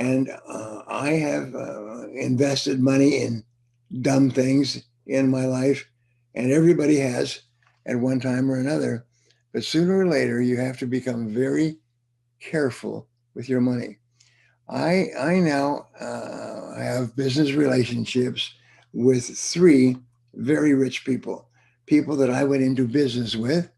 And I have invested money in dumb things in my life, and everybody has at one time or another. But sooner or later, you have to become very careful with your money. I now have business relationships with three very rich people, people that I went into business with,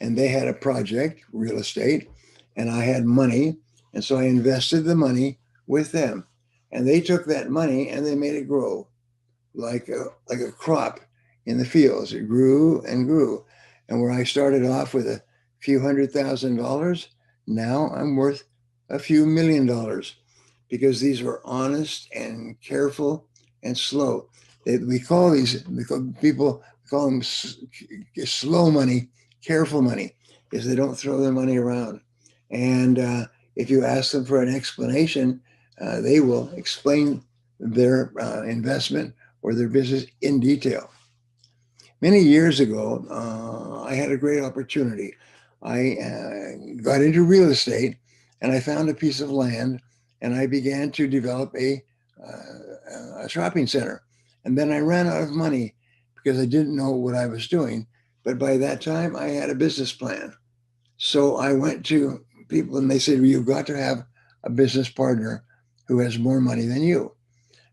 and they had a project, real estate, and I had money. And so I invested the money with them. And they took that money and they made it grow like a crop in the fields. It grew and grew. And where I started off with a few $100,000, now I'm worth a few $1,000,000 because these were honest and careful and slow. We call people call them slow money, careful money, is they don't throw their money around. And if you ask them for an explanation, they will explain their investment or their business in detail. Many years ago, I had a great opportunity. I got into real estate and I found a piece of land and I began to develop a shopping center. And then I ran out of money because I didn't know what I was doing. But by that time, I had a business plan. So I went to people and they said, well, you've got to have a business partner who has more money than you.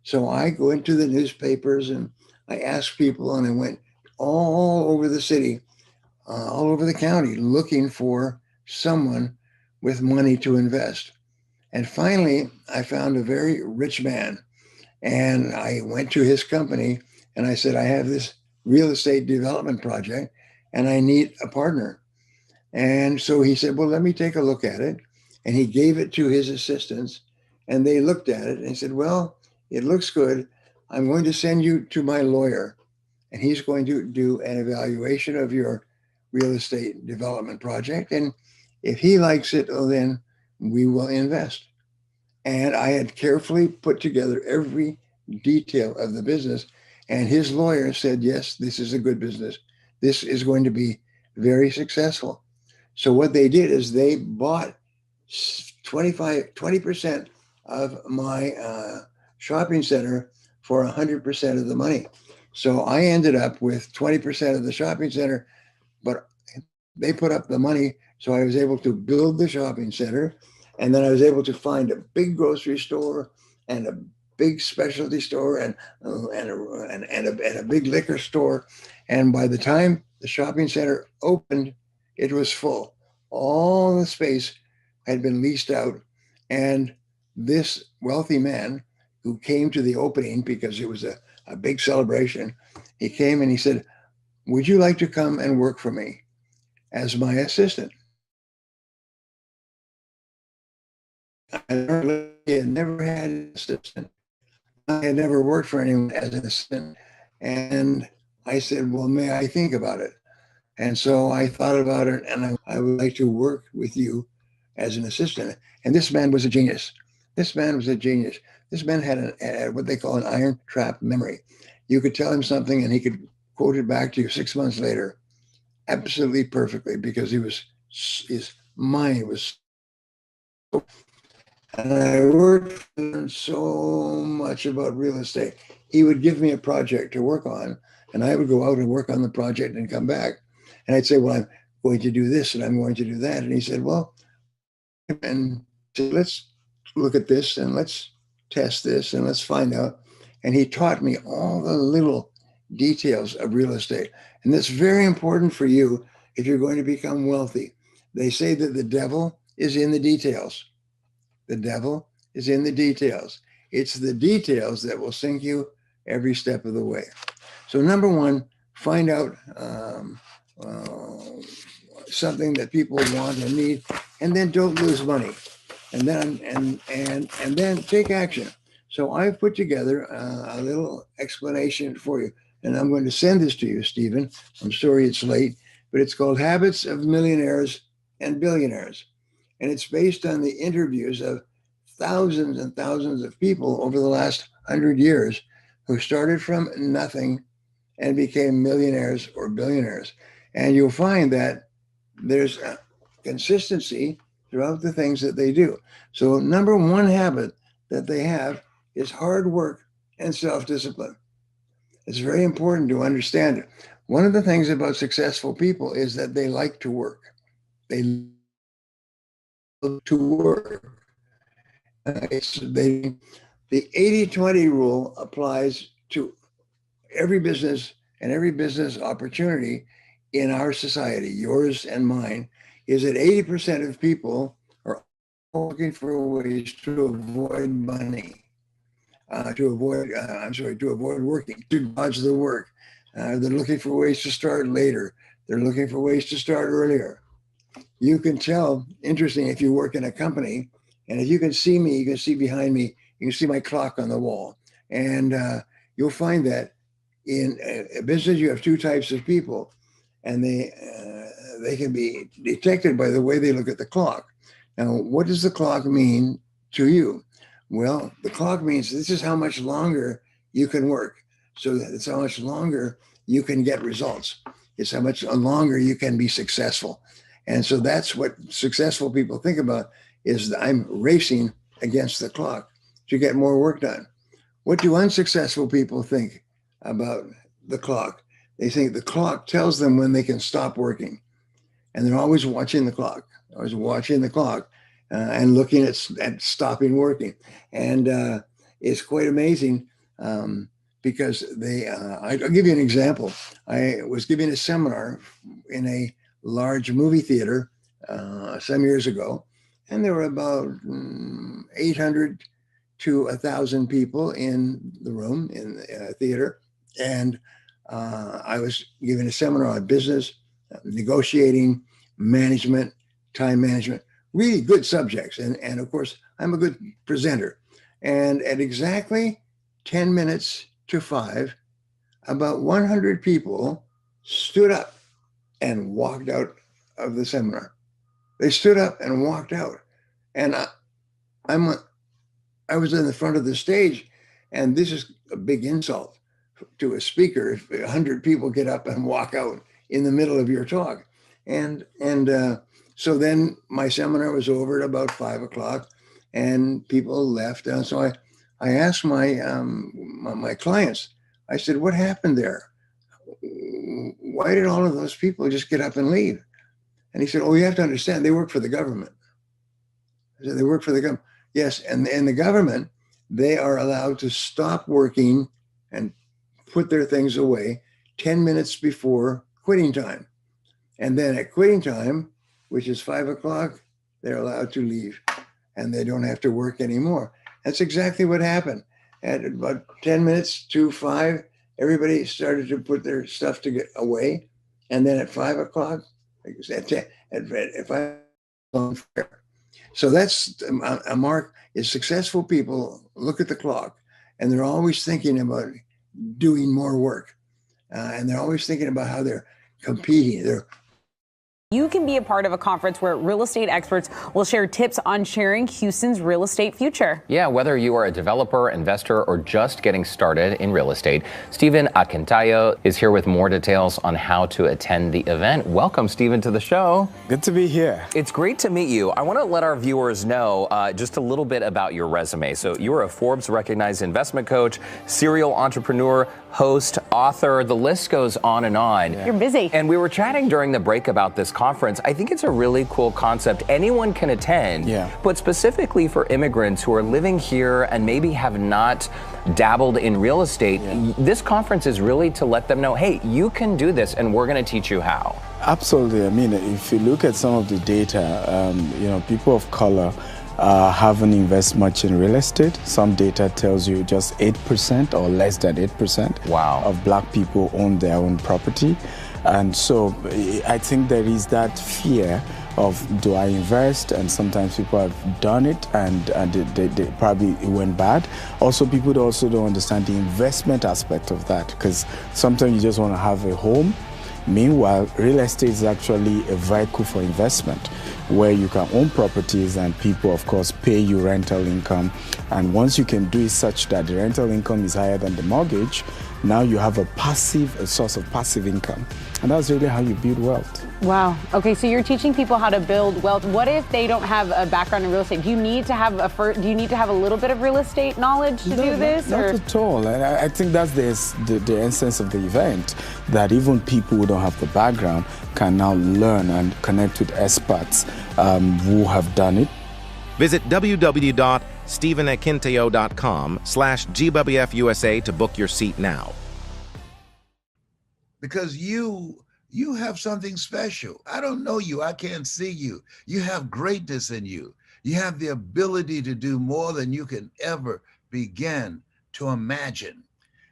So I go into the newspapers and I asked people, and I went all over the city, all over the county, looking for someone with money to invest. And finally, I found a very rich man. And I went to his company and I said, I have this real estate development project and I need a partner. And so he said, well, let me take a look at it. And he gave it to his assistants and they looked at it and he said, well, it looks good. I'm going to send you to my lawyer and he's going to do an evaluation of your real estate development project. And if he likes it, well, then we will invest. And I had carefully put together every detail of the business. And his lawyer said, yes, this is a good business. This is going to be very successful. So what they did is they bought 20% of my shopping center for 100% of the money. So I ended up with 20% of the shopping center, but they put up the money. So I was able to build the shopping center. And then I was able to find a big grocery store and a big specialty store and a big liquor store. And by the time the shopping center opened, it was full. All the space had been leased out. And this wealthy man who came to the opening because it was a big celebration, he came and he said, would you like to come and work for me as my assistant? I had never had an assistant. I had never worked for anyone as an assistant. And I said, well, may I think about it? And so I thought about it and I would like to work with you as an assistant. And this man was a genius. This man was a genius. This man had what they call an iron trap memory. You could tell him something and he could quote it back to you 6 months later, absolutely perfectly, because his mind was so. And I learned so much about real estate. He would give me a project to work on, and I would go out and work on the project and come back. And I'd say, well, I'm going to do this and I'm going to do that. And he said, well, and said, let's look at this and let's test this and let's find out. And he taught me all the little details of real estate. And that's very important for you if you're going to become wealthy. They say that the devil is in the details. The devil is in the details. It's the details that will sink you every step of the way. So number one, find out something that people want and need, and then don't lose money. And then take action. So I've put together a little explanation for you, and I'm going to send this to you, Stephen. I'm sorry it's late, but it's called Habits of Millionaires and Billionaires. And it's based on the interviews of thousands and thousands of people over the last 100 years who started from nothing and became millionaires or billionaires. And you'll find that there's a consistency throughout the things that they do. So number one habit that they have is hard work and self-discipline. It's very important to understand it. One of the things about successful people is that they like to work. They love to work. The 80-20 rule applies to every business and every business opportunity in our society, yours and mine, is that 80% of people are looking for ways to avoid money, to avoid working, to dodge the work. They're looking for ways to start later. They're looking for ways to start earlier. You can tell, interesting, if you work in a company, and if you can see me, you can see behind me, you can see my clock on the wall. And you'll find that in a business, you have two types of people, and they can be detected by the way they look at the clock. Now, what does the clock mean to you? Well, the clock means this is how much longer you can work. So it's how much longer you can get results. It's how much longer you can be successful. And so that's what successful people think about, is that I'm racing against the clock to get more work done. What do unsuccessful people think about the clock? They think the clock tells them when they can stop working. And they're always watching the clock, and looking at stopping working. And it's quite amazing because I'll give you an example. I was giving a seminar in a large movie theater some years ago, and there were about 800 to 1,000 people in the room, in the theater. And I was giving a seminar on business, negotiating, management, time management, really good subjects. And of course, I'm a good presenter. And at exactly 10 minutes to 5, about 100 people stood up and walked out of the seminar. They stood up and walked out. And I was in the front of the stage, and this is a big insult to a speaker if 100 people get up and walk out in the middle of your talk. And so then my seminar was over at about 5 o'clock, and people left. And so I asked my clients, I said, what happened there? Why did all of those people just get up and leave? And he said, oh, you have to understand, they work for the government. I said, they work for the government. Yes, and the government, they are allowed to stop working and put their things away 10 minutes before quitting time. And then at quitting time, which is 5 o'clock, they're allowed to leave and they don't have to work anymore. That's exactly what happened. At about 10 minutes to 5, everybody started to put their stuff to get away. And then at 5 o'clock, at 5 o'clock, so that's a mark, is successful people look at the clock and they're always thinking about doing more work. And they're always thinking about how they're competing. You can be a part of a conference where real estate experts will share tips on sharing Houston's real estate future. Yeah, whether you are a developer, investor, or just getting started in real estate, Stephen Akintayo is here with more details on how to attend the event. Welcome, Stephen, to the show. Good to be here. It's great to meet you. I want to let our viewers know just a little bit about your resume. So you are a Forbes recognized investment coach, serial entrepreneur, host, author, the list goes on and on. Yeah. You're busy. And we were chatting during the break about this conference. I think it's a really cool concept. Anyone can attend, but specifically for immigrants who are living here and maybe have not dabbled in real estate, this conference is really to let them know, hey, you can do this and we're going to teach you how. Absolutely. I mean, if you look at some of the data, people of color haven't invested much in real estate. Some data tells you just 8% or less than 8% of black people own their own property. And so I think there is that fear of, do I invest? And sometimes people have done it and they probably it went bad. Also, people also don't understand the investment aspect of that, because sometimes you just want to have a home. Meanwhile, real estate is actually a vehicle for investment. where you can own properties and people, of course, pay you rental income. And once you can do it such that the rental income is higher than the mortgage, now you have a source of passive income. And that's really how you build wealth. Wow. Okay, so you're teaching people how to build wealth. What if they don't have a background in real estate? Do you need to have a little bit of real estate knowledge to do this? Not at all. And I think that's the essence of the event, that even people who don't have the background can now learn and connect with experts who have done it. Visit www.stephenakinteo.com/GWF USA to book your seat now. Because you have something special. I don't know you. I can't see you. You have greatness in you. You have the ability to do more than you can ever begin to imagine.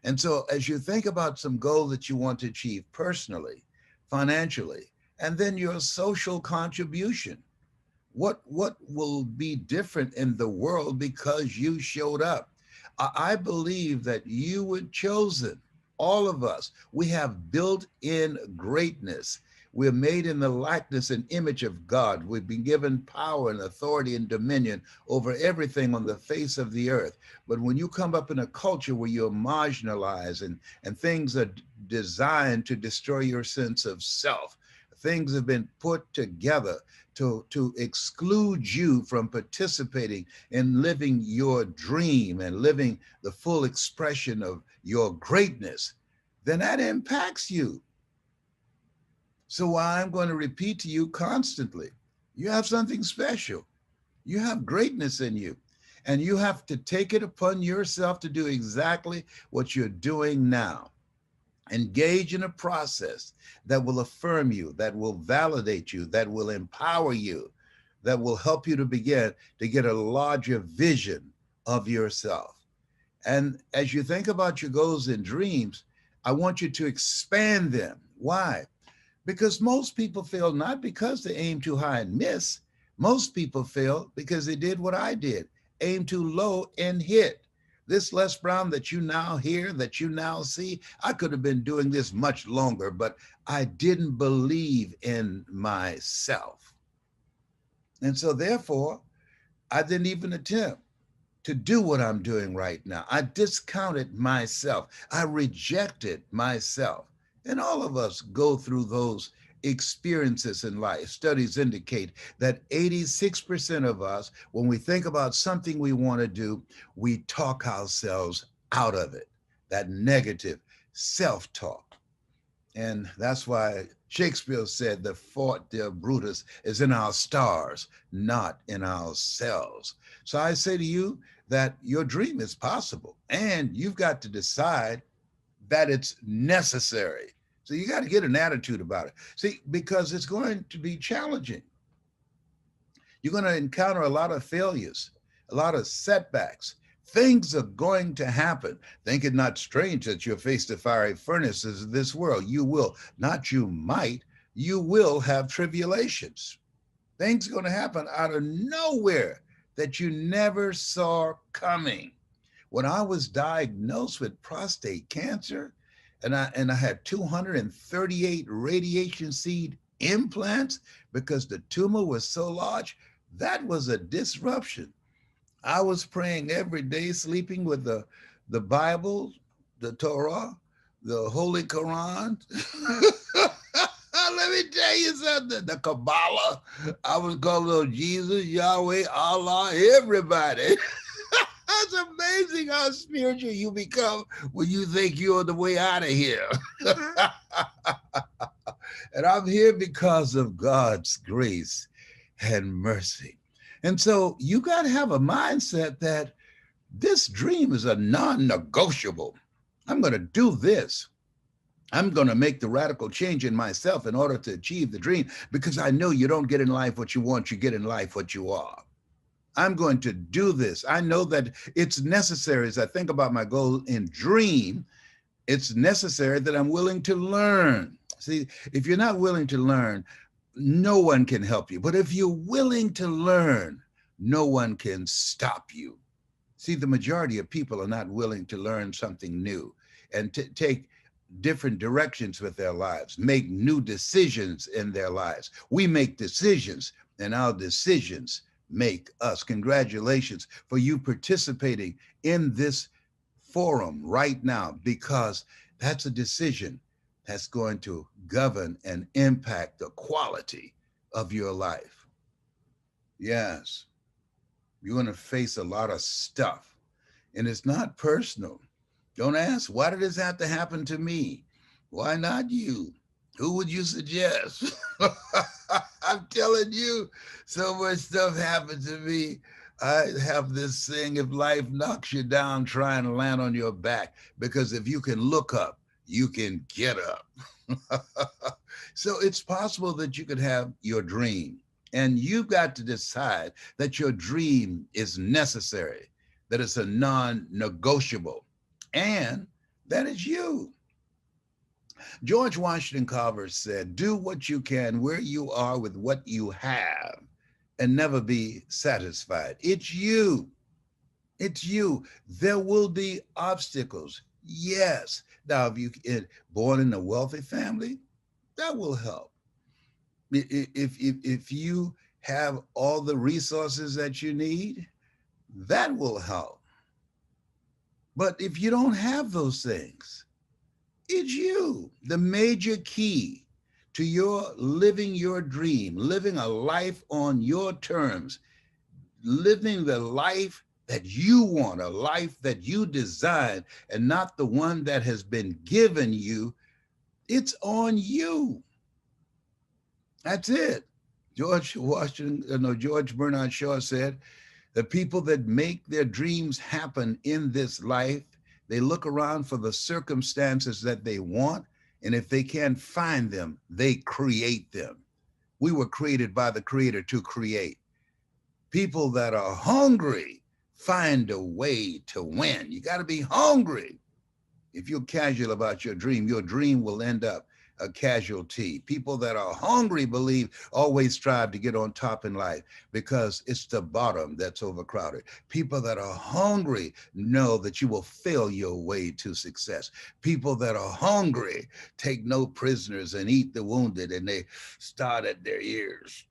And so as you think about some goal that you want to achieve personally, financially, and then your social contribution, what will be different in the world because you showed up? I believe that you were chosen. All of us, we have built-in greatness. We're made in the likeness and image of God. We've been given power and authority and dominion over everything on the face of the earth. But when you come up in a culture where you're marginalized and things are designed to destroy your sense of self, things have been put together to exclude you from participating in living your dream and living the full expression of your greatness, then that impacts you. So I'm going to repeat to you constantly, you have something special. You have greatness in you, and you have to take it upon yourself to do exactly what you're doing now. Engage in a process that will affirm you, that will validate you, that will empower you, that will help you to begin to get a larger vision of yourself. And as you think about your goals and dreams, I want you to expand them. Why? Because most people fail not because they aim too high and miss. Most people fail because they did what I did, aim too low and hit. This Les Brown that you now hear, that you now see, I could have been doing this much longer, but I didn't believe in myself. And so therefore, I didn't even attempt to do what I'm doing right now. I discounted myself. I rejected myself. And all of us go through those experiences in life. Studies indicate that 86% of us, when we think about something we want to do, we talk ourselves out of it, that negative self-talk. And that's why Shakespeare said the fault, dear Brutus, is in our stars, not in ourselves. So I say to you that your dream is possible, and you've got to decide that it's necessary. So you got to get an attitude about it. See, because it's going to be challenging. You're going to encounter a lot of failures, a lot of setbacks. Things are going to happen. Think it not strange that you'll face the fiery furnaces of this world. You will, not you might, you will have tribulations. Things are going to happen out of nowhere that you never saw coming. When I was diagnosed with prostate cancer, and I had 238 radiation seed implants because the tumor was so large, that was a disruption. I was praying every day, sleeping with the Bible, the Torah, the Holy Quran. Let me tell you something, the Kabbalah. I was calling on Jesus, Yahweh, Allah, everybody. It's amazing how spiritual you become when you think you're on the way out of here. And I'm here because of God's grace and mercy. And so you got to have a mindset that this dream is a non-negotiable. I'm going to do this. I'm going to make the radical change in myself in order to achieve the dream, because I know you don't get in life what you want, you get in life what you are. I'm going to do this. I know that it's necessary. As I think about my goal and dream, it's necessary that I'm willing to learn. See, if you're not willing to learn, no one can help you. But if you're willing to learn, no one can stop you. See, the majority of people are not willing to learn something new and to take different directions with their lives, make new decisions in their lives. We make decisions, and our decisions make us. Congratulations for you participating in this forum right now, because that's a decision that's going to govern and impact the quality of your life. Yes, you're going to face a lot of stuff, and it's not personal. Don't ask, why did this have to happen to me? Why not you? Who would you suggest? I'm telling you, so much stuff happened to me. I have this thing, if life knocks you down, try and land on your back, because if you can look up, you can get up. So it's possible that you could have your dream, and you've got to decide that your dream is necessary, that it's a non-negotiable, and that is you. George Washington Carver said, do what you can where you are with what you have and never be satisfied. It's you. It's you. There will be obstacles. Yes. Now, if you're born in a wealthy family, that will help. If you have all the resources that you need, that will help. But if you don't have those things, it's you. The major key to your living your dream, living a life on your terms, living the life that you want, a life that you design, and not the one that has been given you, it's on you. That's it. George Bernard Shaw said, the people that make their dreams happen in this life, they look around for the circumstances that they want, and if they can't find them, they create them. We were created by the Creator to create. People that are hungry find a way to win. You got to be hungry. If you're casual about your dream will end up a casualty. People that are hungry always strive to get on top in life, because it's the bottom that's overcrowded. People that are hungry know that you will fail your way to success. People that are hungry take no prisoners and eat the wounded, and they start at their ears.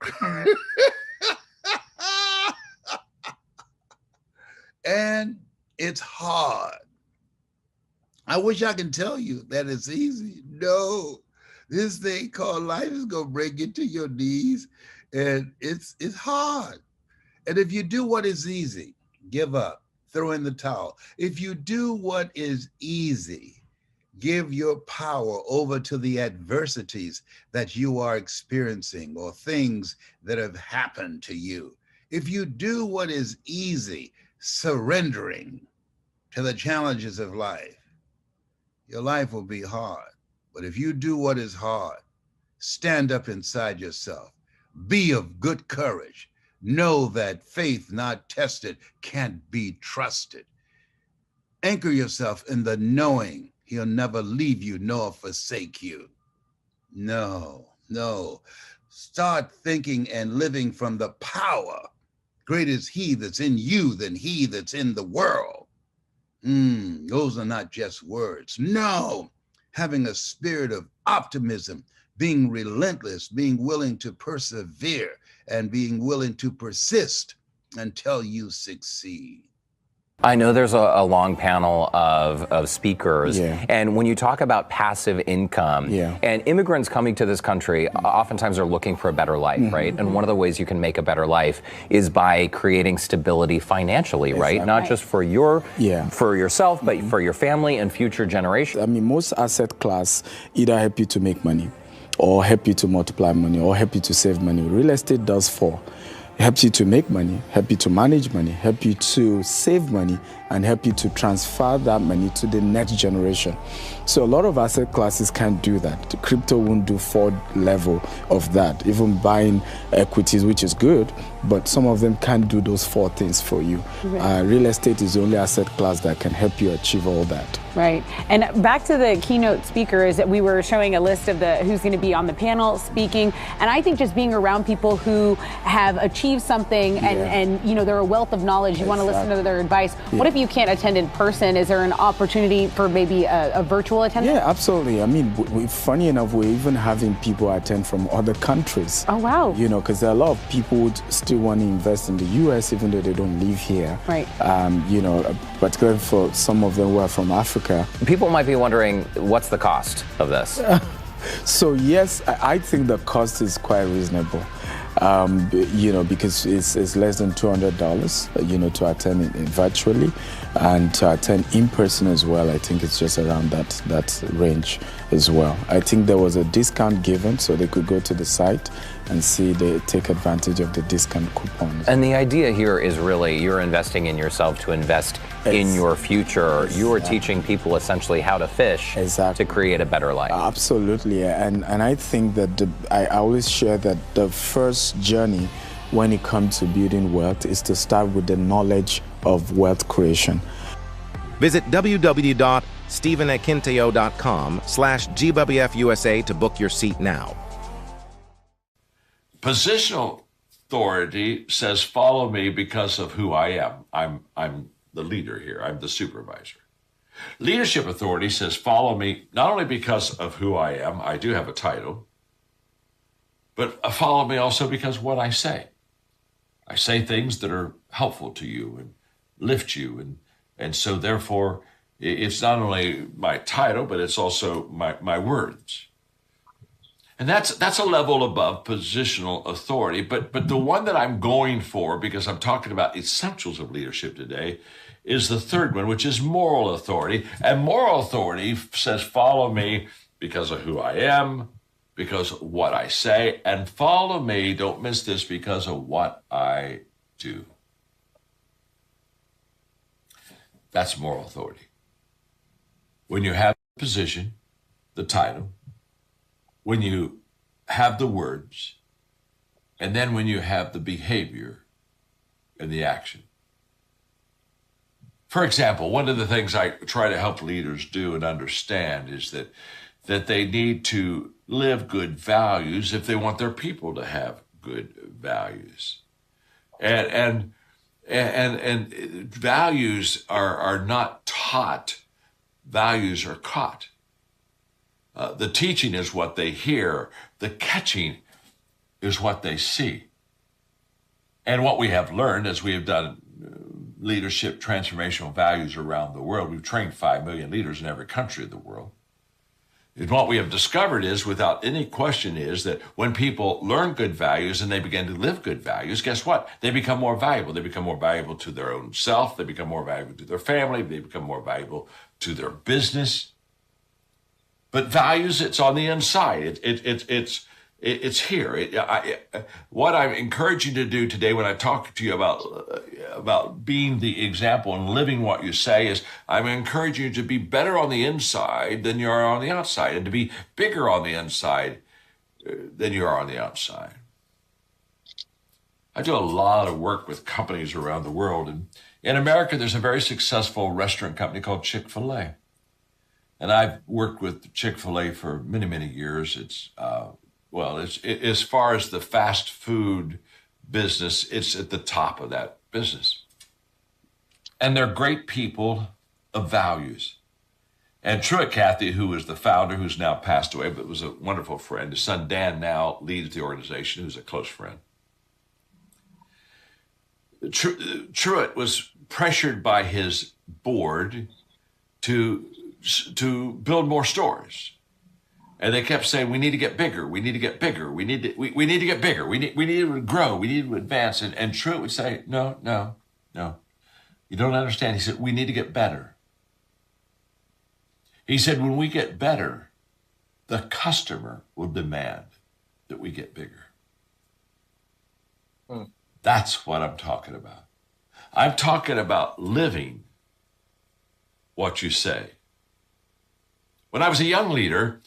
And it's hard. I wish I could tell you that it's easy. No. This thing called life is going to bring you to your knees, and it's hard. And if you do what is easy, give up, throw in the towel. If you do what is easy, give your power over to the adversities that you are experiencing or things that have happened to you. If you do what is easy, surrendering to the challenges of life, your life will be hard. But if you do what is hard, stand up inside yourself. Be of good courage. Know that faith not tested can't be trusted. Anchor yourself in the knowing He'll never leave you nor forsake you. No. Start thinking and living from the power. Great is He that's in you than he that's in the world. Those are not just words. No. Having a spirit of optimism, being relentless, being willing to persevere, and being willing to persist until you succeed. I know there's a long panel of speakers, and when you talk about passive income, and immigrants coming to this country oftentimes are looking for a better life, right? And one of the ways you can make a better life is by creating stability financially, right? Not just for for yourself, but for your family and future generations. I mean, most asset class either help you to make money, or help you to multiply money, or help you to save money. Real estate does four. It helps you to make money, help you to manage money, help you to save money, and help you to transfer that money to the next generation. So a lot of asset classes can't do that. The crypto won't do 4 level of that, even buying equities, which is good, but some of them can't do those 4 things for you. Real estate is the only asset class that can help you achieve all that. Right. And back to the keynote speakers, we were showing a list of who's going to be on the panel speaking. And I think just being around people who have achieved receive something and they're a wealth of knowledge. You want to listen to their advice. Yeah. What if you can't attend in person? Is there an opportunity for maybe a virtual attendance? Yeah, absolutely. I mean, funny enough, we're even having people attend from other countries. Oh, wow. Because there are a lot of people who still want to invest in the U.S. even though they don't live here. Right. Particularly for some of them who are from Africa. People might be wondering, what's the cost of this? So yes, I think the cost is quite reasonable. Because it's less than $200, to attend it virtually, and to attend in person as well. I think it's just around that range as well. I think there was a discount given, so they could go to the site and see they take advantage of the discount coupons. And the idea here is really you're investing in yourself to invest in your future. You are teaching people essentially how to fish to create a better life. Absolutely, and I think that I always share that the first journey when it comes to building wealth is to start with the knowledge of wealth creation. Visit www.stephenakinteo.com/GWFUSA to book your seat now. Positional authority says, follow me because of who I am. I'm the leader here. I'm the supervisor. Leadership authority says, follow me not only because of who I am, I do have a title, but follow me also because what I say. I say things that are helpful to you and lift you. And so therefore, it's not only my title, but it's also my words. And that's a level above positional authority. But the one that I'm going for, because I'm talking about essentials of leadership today, is the third one, which is moral authority. And moral authority says, follow me because of who I am, because of what I say, and follow me, don't miss this, because of what I do. That's moral authority. When you have the position, the title, when you have the words, and then when you have the behavior and the action. For example, one of the things I try to help leaders do and understand is that they need to live good values if they want their people to have good values. And values are not taught, values are caught. The teaching is what they hear. The catching is what they see. And what we have learned as we have done leadership transformational values around the world, we've trained 5 million leaders in every country of the world. And what we have discovered is, without any question, is that when people learn good values and they begin to live good values, guess what? They become more valuable. They become more valuable to their own self. They become more valuable to their family. They become more valuable to their business. But values, it's on the inside. It's here. What I'm encouraging you to do today when I talk to you about being the example and living what you say is I'm encouraging you to be better on the inside than you are on the outside, and to be bigger on the inside than you are on the outside. I do a lot of work with companies around the world. And in America, there's a very successful restaurant company called Chick-fil-A. And I've worked with Chick-fil-A for many, many years. It's as far as the fast food business, it's at the top of that business. And they're great people of values. And Truett Cathy, who was the founder, who's now passed away, but was a wonderful friend. His son Dan now leads the organization, who's a close friend. Truett was pressured by his board to build more stores. And they kept saying, we need to get bigger. We need to get bigger. We need to get bigger. We need to grow. We need to advance. And Truett would say, no. You don't understand. He said, we need to get better. He said, when we get better, the customer will demand that we get bigger. That's what I'm talking about. I'm talking about living what you say. When I was a young leader,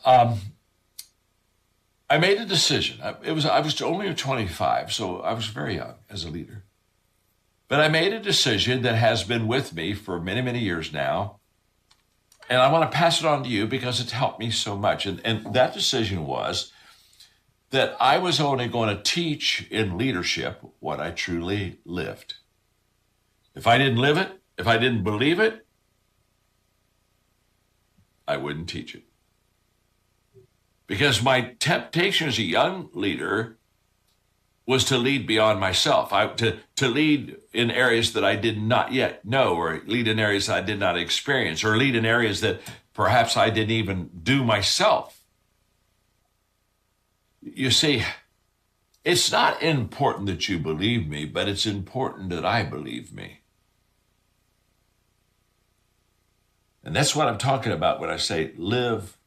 I made a decision. I was only 25, so I was very young as a leader. But I made a decision that has been with me for many, many years now. And I want to pass it on to you because it's helped me so much. And that decision was that I was only going to teach in leadership what I truly lived. If I didn't live it, if I didn't believe it, I wouldn't teach it. Because my temptation as a young leader was to lead beyond myself, to lead in areas that I did not yet know, or lead in areas I did not experience, or lead in areas that perhaps I didn't even do myself. You see, it's not important that you believe me, but it's important that I believe me. And that's what I'm talking about when I say live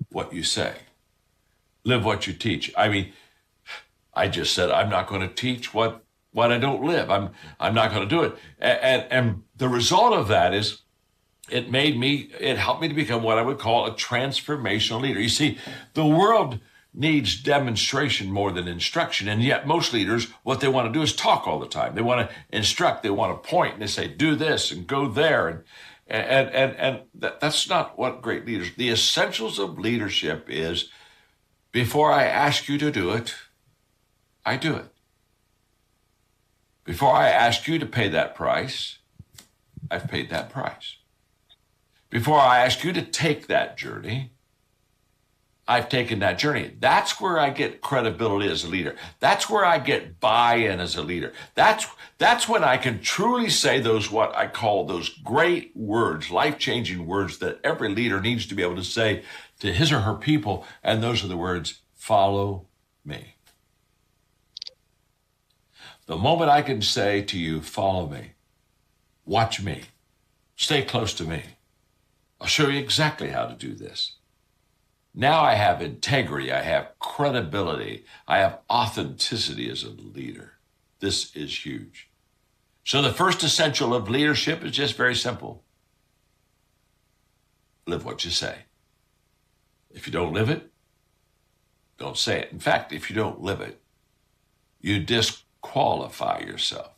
what you say. Live what you teach. I mean, I just said I'm not going to teach what I don't live. I'm not going to do it. And the result of that is it helped me to become what I would call a transformational leader. You see, the world needs demonstration more than instruction. And yet most leaders, what they want to do is talk all the time. They want to instruct, they want to point, and they say, do this and go there. And that's not what great leaders, the essentials of leadership is, before I ask you to do it, I do it. Before I ask you to pay that price, I've paid that price. Before I ask you to take that journey, I've taken that journey. That's where I get credibility as a leader. That's where I get buy-in as a leader. That's when I can truly say those, what I call those great words, life-changing words that every leader needs to be able to say to his or her people. And those are the words, follow me. The moment I can say to you, follow me, watch me, stay close to me, I'll show you exactly how to do this. Now I have integrity, I have credibility, I have authenticity as a leader. This is huge. So the first essential of leadership is just very simple. Live what you say. If you don't live it, don't say it. In fact, if you don't live it, you disqualify yourself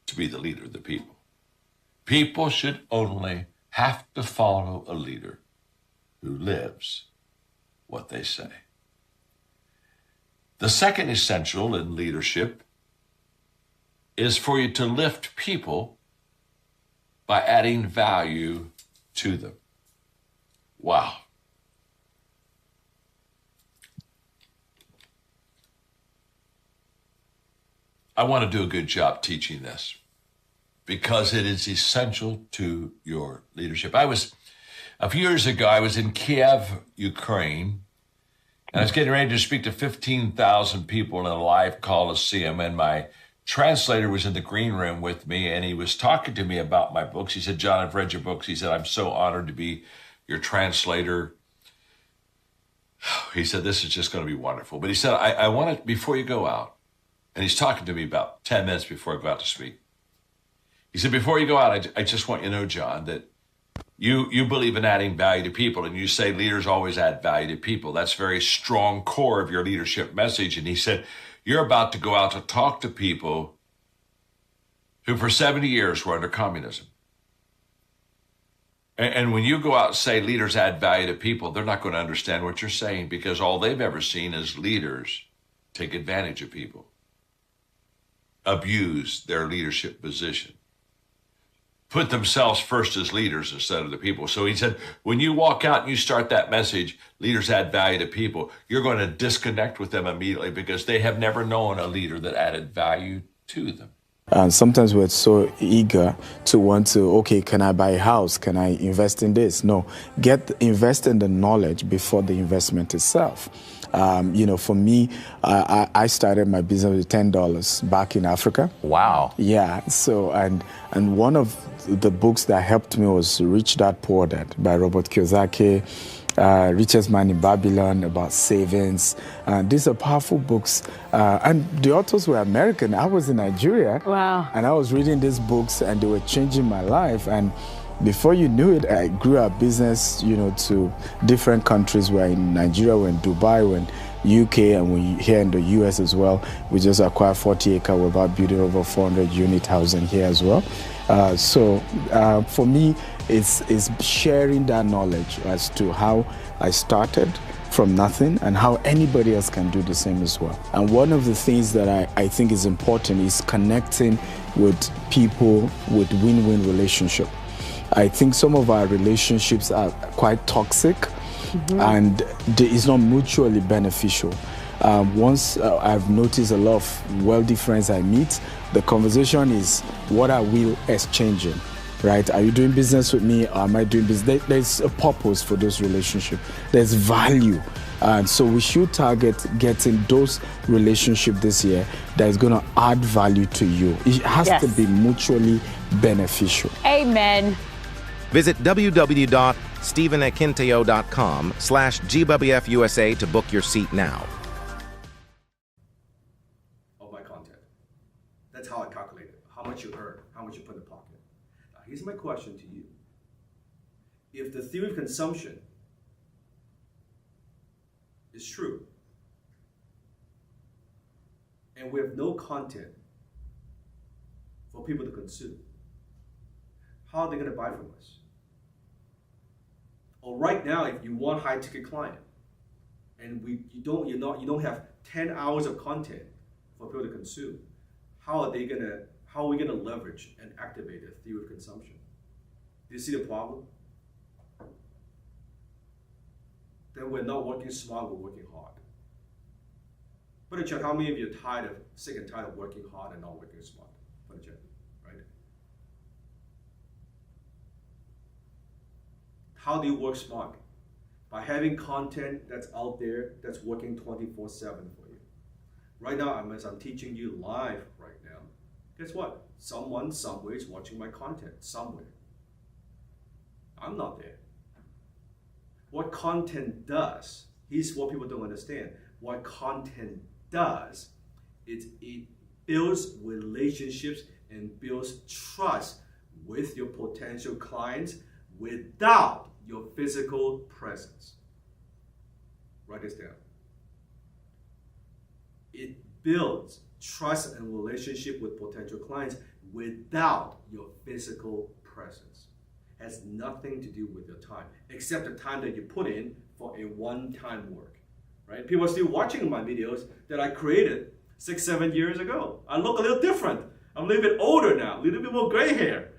to be the leader of the people. People should only have to follow a leader who lives what they say. The second essential in leadership is for you to lift people by adding value to them. Wow. I want to do a good job teaching this because it is essential to your leadership. A few years ago, I was in Kiev, Ukraine, and I was getting ready to speak to 15,000 people in a live coliseum, and my translator was in the green room with me, and he was talking to me about my books. He said, John, I've read your books. He said, I'm so honored to be your translator. He said, this is just going to be wonderful. But he said, I want to, before you go out, and he's talking to me about 10 minutes before I go out to speak. He said, before you go out, I just want you to know, John, that you believe in adding value to people, and you say leaders always add value to people. That's a very strong core of your leadership message. And he said, you're about to go out to talk to people who for 70 years were under communism. And when you go out and say leaders add value to people, they're not going to understand what you're saying, because all they've ever seen is leaders take advantage of people, abuse their leadership position, put themselves first as leaders instead of the people. So he said, when you walk out and you start that message, leaders add value to people, you're going to disconnect with them immediately because they have never known a leader that added value to them. And sometimes we're so eager to want to, okay, can I buy a house? Can I invest in this? No, invest in the knowledge before the investment itself. For me, I started my business with $10 back in Africa. Wow. Yeah. So, and one of the books that helped me was Rich Dad Poor Dad by Robert Kiyosaki, Richest Man in Babylon, about savings. These are powerful books. And the authors were American. I was in Nigeria. Wow. And I was reading these books and they were changing my life. And before you knew it, I grew our business, to different countries. We're in Nigeria, we're in Dubai, we're in UK, and we're here in the US as well. We just acquired 40 acres. We're about building over 400 unit housing here as well. So for me, it's sharing that knowledge as to how I started from nothing and how anybody else can do the same as well. And one of the things that I think is important is connecting with people with win-win relationship. I think some of our relationships are quite toxic and it's not mutually beneficial. Once I've noticed a lot of wealthy friends I meet, the conversation is, what are we exchanging? Right? Are you doing business with me or am I doing business? There's a purpose for those relationships. There's value. And so we should target getting those relationships this year that is going to add value to you. It has to be mutually beneficial. Amen. Visit www.stephenakinteo.com/GWF USA to book your seat now. Of my content. That's how I calculate it. How much you earn, how much you put in the pocket. Now, here's my question to you. If the theory of consumption is true, and we have no content for people to consume, how are they going to buy from us? Or right now, if you want high-ticket client, and you don't have 10 hours of content for people to consume, how are we gonna leverage and activate the theory of consumption? Do you see the problem? Then we're not working smart, we're working hard. Put a check, how many of you are sick and tired of working hard and not working smart? Put a check, right? How do you work smart? By having content that's out there that's working 24/7 for you. Right now, as I'm teaching you live right now, guess what? Someone somewhere is watching my content, somewhere. I'm not there. What content does, here's what people don't understand. What content does is it builds relationships and builds trust with your potential clients without your physical presence. Write this down. It builds trust and relationship with potential clients without your physical presence. Has nothing to do with your time, except the time that you put in for a one-time work, right? People are still watching my videos that I created 6-7 years ago. I look a little different. I'm a little bit older now, a little bit more gray hair,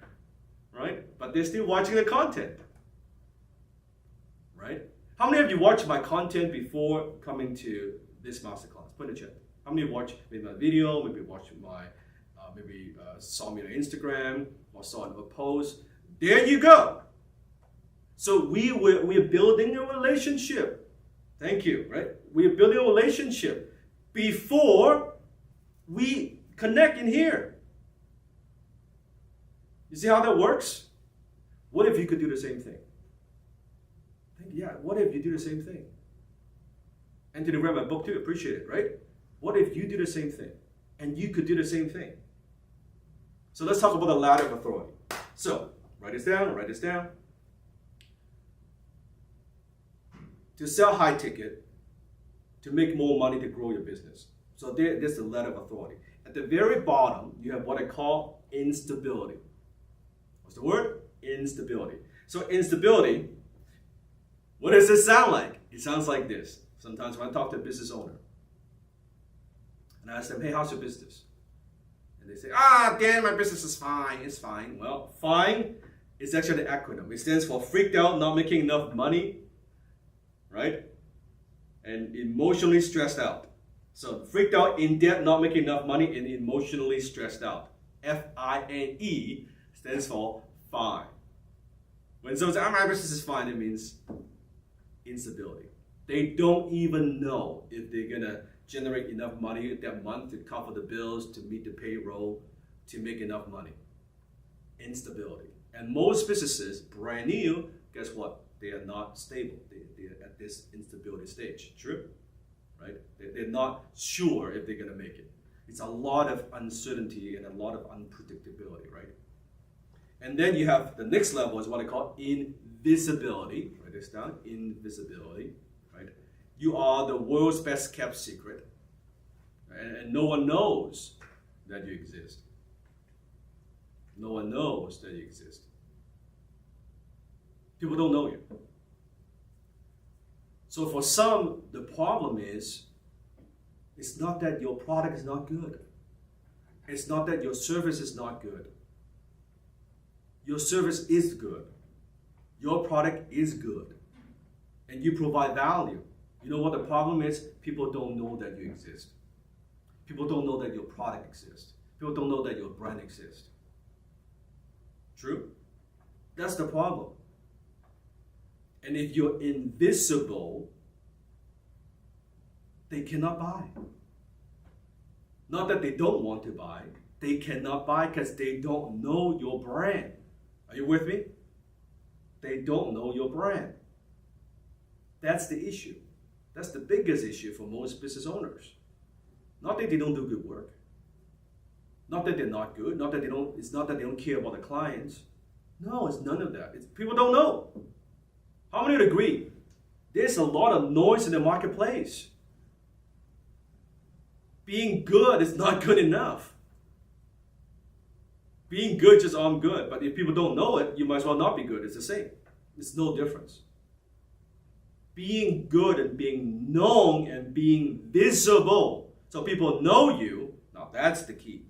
right? But they're still watching the content, right? How many of you watched my content before coming to this masterclass? Put in the chat. How many watched maybe my video, maybe watched my, saw me on Instagram or saw a post? There you go. So we're building a relationship. Thank you, right? We're building a relationship before we connect in here. You see how that works? What if you could do the same thing? What if you do the same thing? Anthony read my book too, appreciate it, right? What if you do the same thing? And you could do the same thing. So let's talk about the ladder of authority. So, write this down. To sell high ticket, to make more money to grow your business. So there's the ladder of authority. At the very bottom, you have what I call instability. What's the word? Instability. So instability, what does it sound like? It sounds like this. Sometimes when I talk to a business owner, and I ask them, hey, how's your business? And they say, Dan, my business is fine. It's fine. Well, fine is actually an acronym. It stands for freaked out, not making enough money, right? And emotionally stressed out. So freaked out, in debt, not making enough money, and emotionally stressed out. FINE stands for fine. When someone says, my business is fine, it means instability. They don't even know if they're gonna generate enough money that month to cover the bills, to meet the payroll, to make enough money. Instability. And most businesses, brand new, guess what? They are not stable. They're at this instability stage. True? Right? They're not sure if they're gonna make it. It's a lot of uncertainty and a lot of unpredictability, right? And then you have the next level is what I call invisibility. Write this down, invisibility, right? You are the world's best kept secret, and no one knows that you exist. No one knows that you exist. People don't know you. So for some, the problem is, it's not that your product is not good. It's not that your service is not good. Your service is good. Your product is good. And you provide value. You know what the problem is? People don't know that you exist. People don't know that your product exists. People don't know that your brand exists. True? That's the problem. And if you're invisible, they cannot buy. Not that they don't want to buy, they cannot buy because they don't know your brand. Are you with me? They don't know your brand. That's the issue. That's the biggest issue for most business owners. Not that they don't do good work. Not that they're not good. Not that they don't. It's not that they don't care about the clients. No, it's none of that. It's people don't know. How many would agree? There's a lot of noise in the marketplace. Being good is not good enough. Being good just, I'm good. But if people don't know it, you might as well not be good. It's the same. It's no difference. Being good and being known and being visible. So people know you. Now that's the key.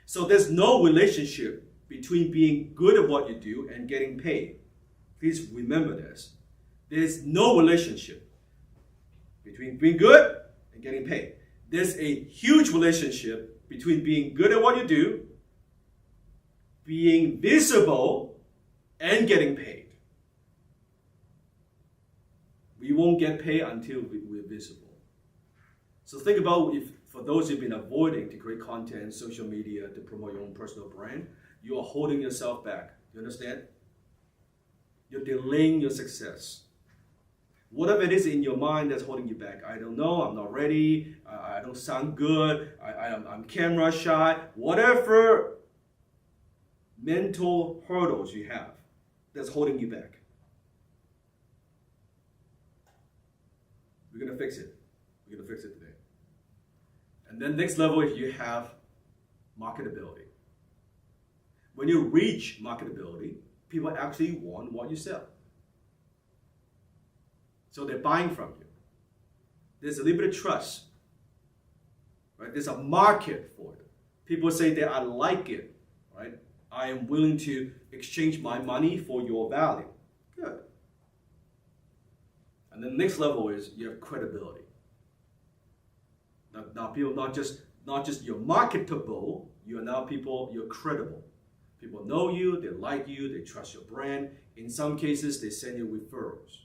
So there's no relationship between being good at what you do and getting paid. Please remember this. There's no relationship between being good and getting paid. There's a huge relationship between being good at what you do, being visible, and getting paid. We won't get paid until we're visible. So think about if, for those who've been avoiding to create content, social media, to promote your own personal brand, you are holding yourself back. You understand? You're delaying your success. Whatever it is in your mind that's holding you back. I don't know, I'm not ready, I don't sound good, I'm camera shy, whatever mental hurdles you have that's holding you back. We're going to fix it. We're going to fix it today. And then next level is you have marketability. When you reach marketability, people actually want what you sell. So they're buying from you. There's a little bit of trust. Right? There's a market for it. People say that I like it. Right? I am willing to exchange my money for your value. Good. And the next level is you have credibility. Now people not just you're marketable, you're credible. People know you, they like you, they trust your brand. In some cases, they send you referrals.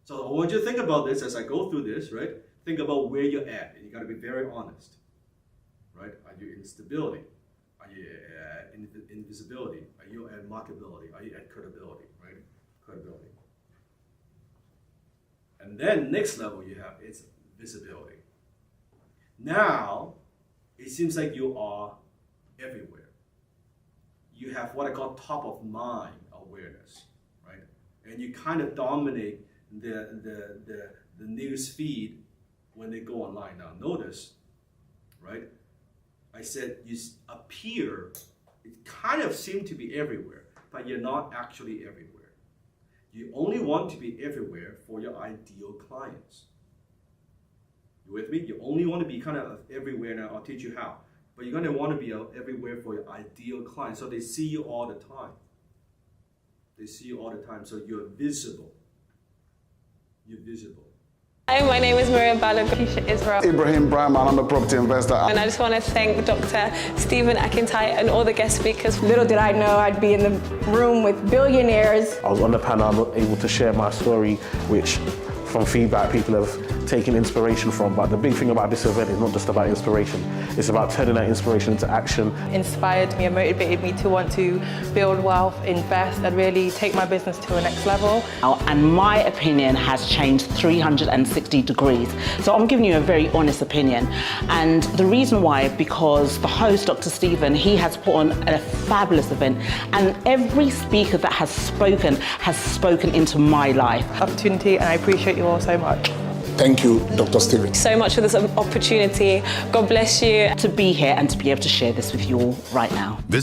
So I want you to think about this as I go through this, right? Think about where you're at. And you got to be very honest, right? Are you in stability? Are you at invisibility? Are you at marketability? Are you at credibility, right? Credibility. And then next level you have is visibility. Now, it seems like you are everywhere. You have what I call top of mind awareness, right? And you kind of dominate the news feed when they go online. Now notice, right? I said you appear, it kind of seems to be everywhere, but you're not actually everywhere. You only want to be everywhere for your ideal clients. You with me? You only want to be kind of everywhere. Now I'll teach you how. But you're going to want to be everywhere for your ideal clients. So they see you all the time. They see you all the time. So you're visible. You're visible. Hi, my name is Maria Balogisha Israel. Ibrahim Brahman, I'm a property investor. And I just want to thank Dr. Stephen Akintai and all the guest speakers. Little did I know I'd be in the room with billionaires. I was on the panel, I'm able to share my story, which from feedback people have taken inspiration from. But the big thing about this event is not just about inspiration, it's about turning that inspiration into action. Inspired me and motivated me to want to build wealth, invest, and really take my business to a next level. And my opinion has changed 360 degrees. So I'm giving you a very honest opinion. And the reason why, because the host, Dr. Stephen, he has put on a fabulous event, and every speaker that has spoken into my life. Opportunity, and I appreciate you all so much. Thank you, Dr. Stephen. So much for this opportunity. God bless you. To be here and to be able to share this with you all right now.